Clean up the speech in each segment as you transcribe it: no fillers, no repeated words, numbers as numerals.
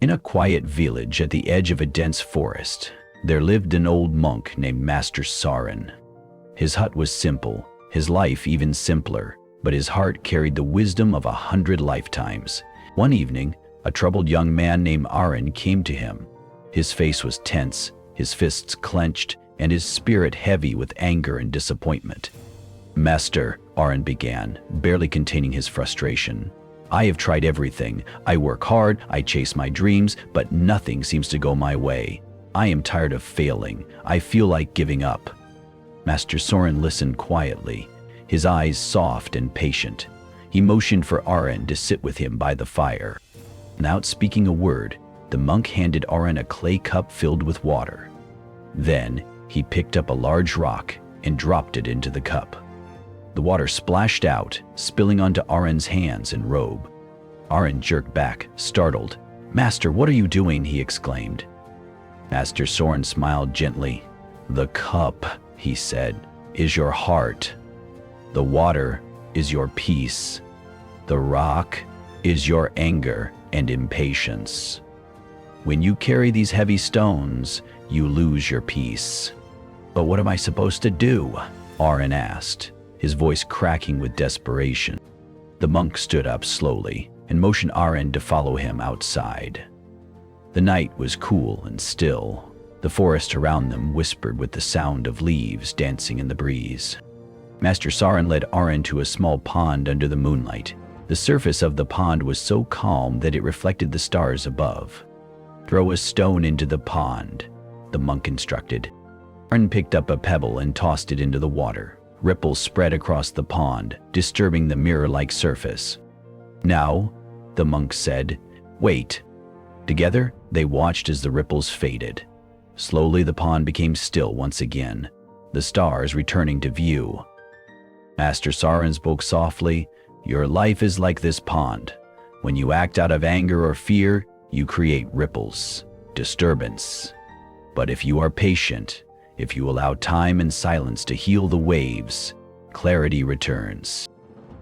In a quiet village at the edge of a dense forest, there lived an old monk named Master Soren. His hut was simple, his life even simpler, but his heart carried the wisdom of 100 lifetimes. One evening, a troubled young man named Arin came to him. His face was tense, his fists clenched, and his spirit heavy with anger and disappointment. "Master," Arin began, barely containing his frustration, "I have tried everything. I work hard, I chase my dreams, but nothing seems to go my way. I am tired of failing. I feel like giving up." Master Soren listened quietly, his eyes soft and patient. He motioned for Arin to sit with him by the fire. Without speaking a word, the monk handed Arin a clay cup filled with water. Then he picked up a large rock and dropped it into the cup. The water splashed out, spilling onto Arin's hands and robe. Arin jerked back, startled. "Master, what are you doing?" he exclaimed. Master Soren smiled gently. "The cup," he said, "is your heart. The water is your peace. The rock is your anger and impatience. When you carry these heavy stones, you lose your peace." "But what am I supposed to do?" Arin asked, his voice cracking with desperation. The monk stood up slowly and motioned Arin to follow him outside. The night was cool and still. The forest around them whispered with the sound of leaves dancing in the breeze. Master Soren led Arin to a small pond under the moonlight. The surface of the pond was so calm that it reflected the stars above. "Throw a stone into the pond," the monk instructed. Arin picked up a pebble and tossed it into the water. Ripples spread across the pond, disturbing the mirror-like surface. "Now," the monk said, "wait." Together, they watched as the ripples faded. Slowly, the pond became still once again, the stars returning to view. Master Soren spoke softly, "Your life is like this pond. When you act out of anger or fear, you create ripples, disturbance. But if you are patient, if you allow time and silence to heal the waves, clarity returns."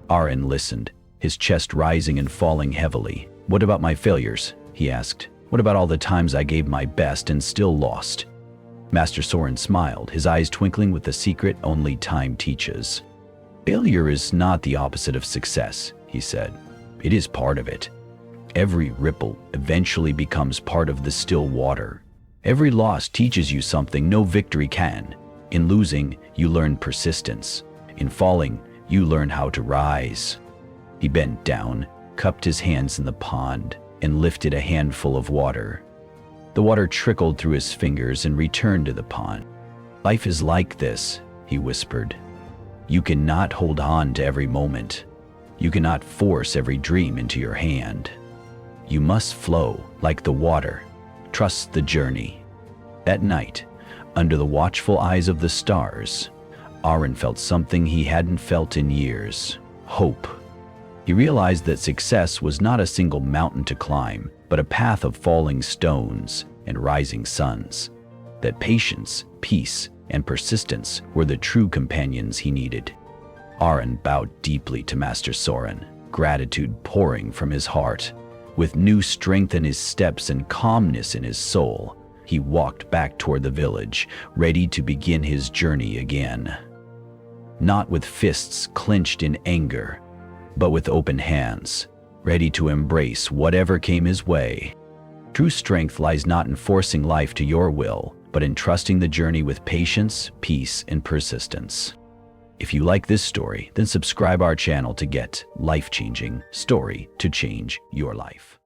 Arin listened, his chest rising and falling heavily. "What about my failures?" he asked. "What about all the times I gave my best and still lost?" Master Soren smiled, his eyes twinkling with the secret only time teaches. "Failure is not the opposite of success," he said. "It is part of it. Every ripple eventually becomes part of the still water. Every loss teaches you something no victory can. In losing, you learn persistence. In falling, you learn how to rise." He bent down, cupped his hands in the pond, and lifted a handful of water. The water trickled through his fingers and returned to the pond. "Life is like this," he whispered. "You cannot hold on to every moment. You cannot force every dream into your hand. You must flow like the water. Trust the journey." That night, under the watchful eyes of the stars, Arin felt something he hadn't felt in years: hope. He realized that success was not a single mountain to climb, but a path of falling stones and rising suns. That patience, peace, and persistence were the true companions he needed. Arin bowed deeply to Master Soren, gratitude pouring from his heart. With new strength in his steps and calmness in his soul, he walked back toward the village, ready to begin his journey again. Not with fists clenched in anger, but with open hands, ready to embrace whatever came his way. True strength lies not in forcing life to your will, but in trusting the journey with patience, peace, and persistence. If you like this story, then subscribe our channel to get life-changing story to change your life.